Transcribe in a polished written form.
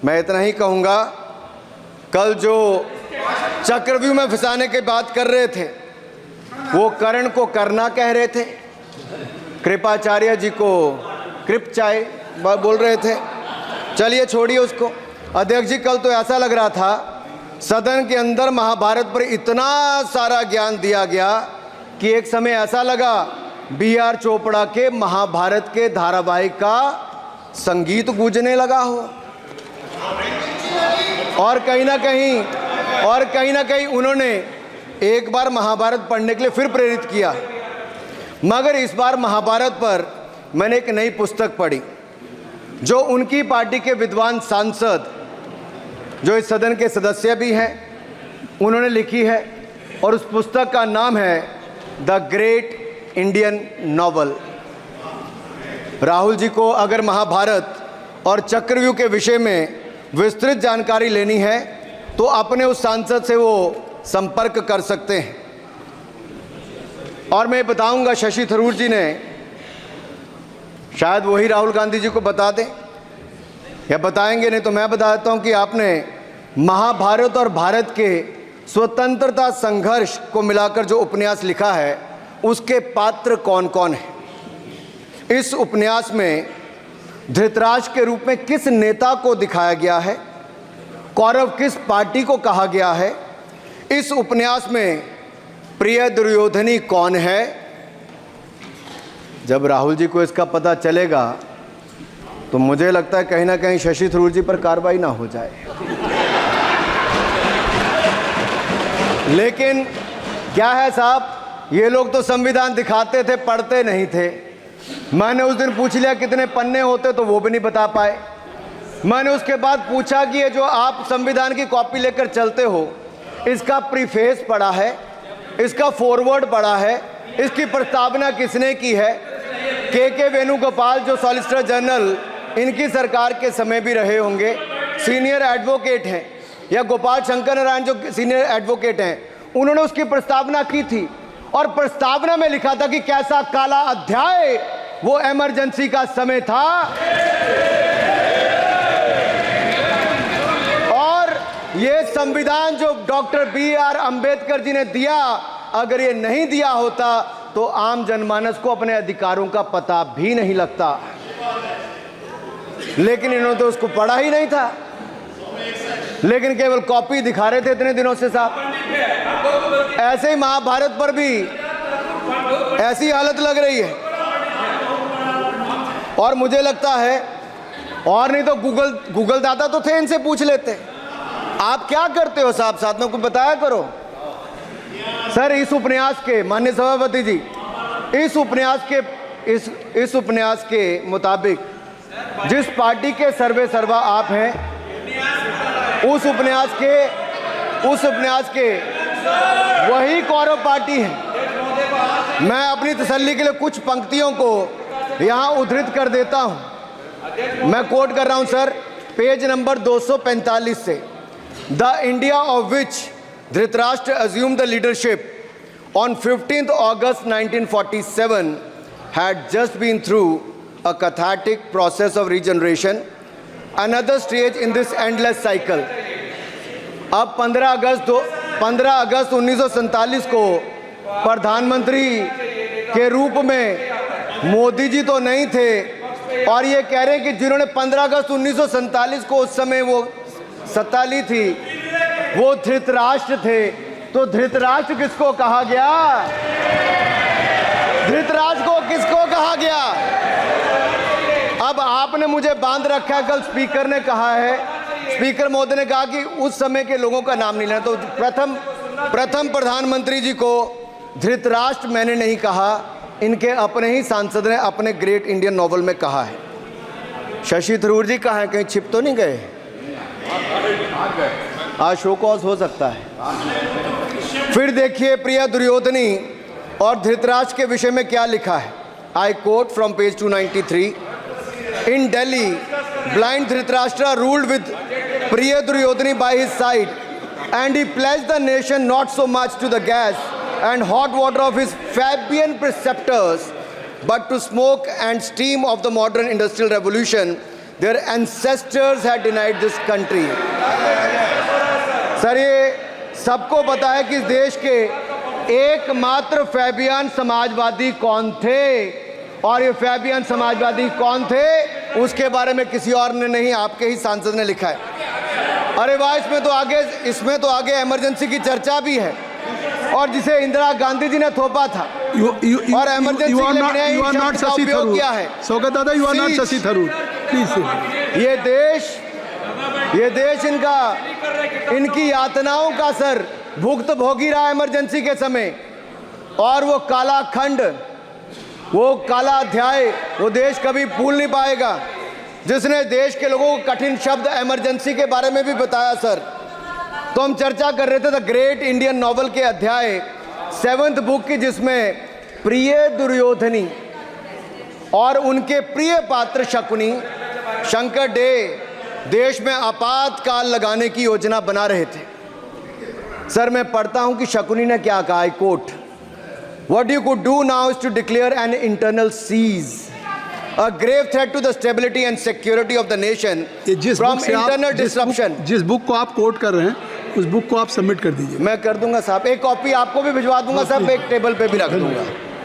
मैं इतना ही कहूँगा, कल जो चक्रव्यूह में फंसाने की बात कर रहे थे वो कर्ण को करना कह रहे थे, कृपाचार्य जी को कृपचाय बोल रहे थे। चलिए छोड़िए उसको। अध्यक्ष जी, कल तो ऐसा लग रहा था सदन के अंदर महाभारत पर इतना सारा ज्ञान दिया गया कि एक समय ऐसा लगा B.R. चोपड़ा के महाभारत के धारावाहिक का संगीत गूंजने लगा हो। और कहीं ना कहीं उन्होंने एक बार महाभारत पढ़ने के लिए फिर प्रेरित किया। मगर इस बार महाभारत पर मैंने एक नई पुस्तक पढ़ी जो उनकी पार्टी के विद्वान सांसद, जो इस सदन के सदस्य भी हैं, उन्होंने लिखी है। और उस पुस्तक का नाम है the great Indian novel. Rahul ji को अगर महाभारत और चक्रव्यूह के विषय में विस्तृत जानकारी लेनी है तो अपने उस सांसद से वो संपर्क कर सकते हैं। और मैं बताऊंगा, शशि थरूर जी ने, शायद वही राहुल गांधी जी को बता दें या बताएंगे, नहीं तो मैं बता देता हूं कि आपने महाभारत और भारत के स्वतंत्रता संघर्ष को मिलाकर जो उपन्यास लिखा है उसके पात्र कौन कौन हैं। इस उपन्यास में धृतराष्ट्र के रूप में किस नेता को दिखाया गया है, कौरव किस पार्टी को कहा गया है, इस उपन्यास में प्रिय दुर्योधनी कौन है। जब राहुल जी को इसका पता चलेगा तो मुझे लगता है कहीं ना कहीं शशि थरूर जी पर कार्रवाई ना हो जाए। लेकिन क्या है साहब, ये लोग तो संविधान दिखाते थे, पढ़ते नहीं थे। मैंने उस दिन पूछ लिया कितने पन्ने होते, तो वो भी नहीं बता पाए। मैंने उसके बाद पूछा कि ये जो आप संविधान की कॉपी लेकर चलते हो, इसका प्रीफेस पढ़ा है, इसका फॉरवर्ड पढ़ा है, इसकी प्रस्तावना किसने की है। के वेणुगोपाल जो सॉलिसिटर जनरल इनकी सरकार के समय भी रहे होंगे, सीनियर एडवोकेट हैं, या गोपाल शंकर नारायण जो सीनियर एडवोकेट हैं, उन्होंने उसकी प्रस्तावना की थी। और प्रस्तावना में लिखा था कि कैसा काला अध्याय वो इमरजेंसी का समय था। और ये संविधान जो डॉक्टर B.R. अंबेडकर जी ने दिया, अगर ये नहीं दिया होता तो आम जनमानस को अपने अधिकारों का पता भी नहीं लगता। लेकिन इन्होंने तो उसको पढ़ा ही नहीं था, लेकिन केवल कॉपी दिखा रहे थे इतने दिनों से साहब। ऐसे ही महाभारत पर भी ऐसी हालत लग रही है। और मुझे लगता है, और नहीं तो गूगल दादा तो थे, इनसे पूछ लेते आप क्या करते हो साहब, साथ में कुछ बताया करो। सर, इस उपन्यास के, माननीय सभापति जी, इस उपन्यास के मुताबिक जिस पार्टी के सर्वे सर्वा आप हैं, उस उपन्यास के वही कौरव पार्टी है। मैं अपनी तसल्ली के लिए कुछ पंक्तियों को यहाँ उद्धृत कर देता हूँ। मैं कोट कर रहा हूँ सर, पेज नंबर 245 से। The India of which Dhritarashtra assumed the leadership on 15th August 1947 had just been through a cathartic process of regeneration, another stage in this endless cycle. अब 15 अगस्त 1947 को प्रधानमंत्री के रूप में मोदी जी तो नहीं थे, और ये कह रहे हैं कि जिन्होंने 15 अगस्त 1947 को उस समय वो सत्ता ली थी वो धृतराष्ट्र थे। तो धृतराष्ट्र किसको कहा गया? धृतराष्ट्र को किसको कहा गया? अब आपने मुझे बांध रखा है। कल स्पीकर ने कहा है, स्पीकर महोदय ने कहा कि उस समय के लोगों का नाम नहीं लेना। तो प्रथम प्रधानमंत्री जी को धृतराष्ट्र मैंने नहीं कहा, इनके अपने ही सांसद ने अपने ग्रेट इंडियन नॉवल में कहा है। शशि थरूर जी कहाँ हैं? कहीं छिप तो नहीं गए? आज शो कॉज हो सकता है। फिर देखिए प्रिया दुर्योधनी और धृतराष्ट्र के विषय में क्या लिखा है। I quote from page 293। In Delhi blind Dhritarashtra ruled with प्रिय दुर्योधनी by his side, and he pledged the nation not so much to the gas and hot water of his Fabian preceptors, but to smoke and steam of the modern industrial revolution their ancestors had denied this country. Sir ये सबको पता है कि इस देश के एकमात्र Fabian Samajwadi कौन थे, और ये फैबियन समाजवादी कौन थे उसके बारे में किसी और ने नहीं, आपके ही सांसद ने लिखा है। अरे वाह, इसमें तो आगे इमरजेंसी की चर्चा भी है, और जिसे इंदिरा गांधी जी ने थोपा था और इमरजेंसी का उपयोग किया है। Shaukat Dada, you are not Shashi Tharoor, please. ये देश इनकी यातनाओं का सर भुगत भोगी रहा इमरजेंसी के समय, और वो काला खंड, वो काला अध्याय वो देश कभी भूल नहीं पाएगा, जिसने देश के लोगों को कठिन शब्द इमरजेंसी के बारे में भी बताया। सर तो हम चर्चा कर रहे थे द ग्रेट इंडियन नॉवल के अध्याय 7th बुक की, जिसमें प्रिय दुर्योधनी और उनके प्रिय पात्र शकुनी शंकर डे देश में आपातकाल लगाने की योजना बना रहे थे। सर मैं पढ़ता हूं कि शकुनी ने क्या कहा, I quote, What you could do now is to declare an internal seize, a grave threat to the stability and security of the nation from internal disruption. जिस बुक को आप कोट कर रहे हैं उस बुक को आप सबमिट कर दीजिए। मैं कर दूंगा साहब, एक कॉपी आपको भी भिजवा दूंगा साहब, एक टेबल पे भी रख दूंगा।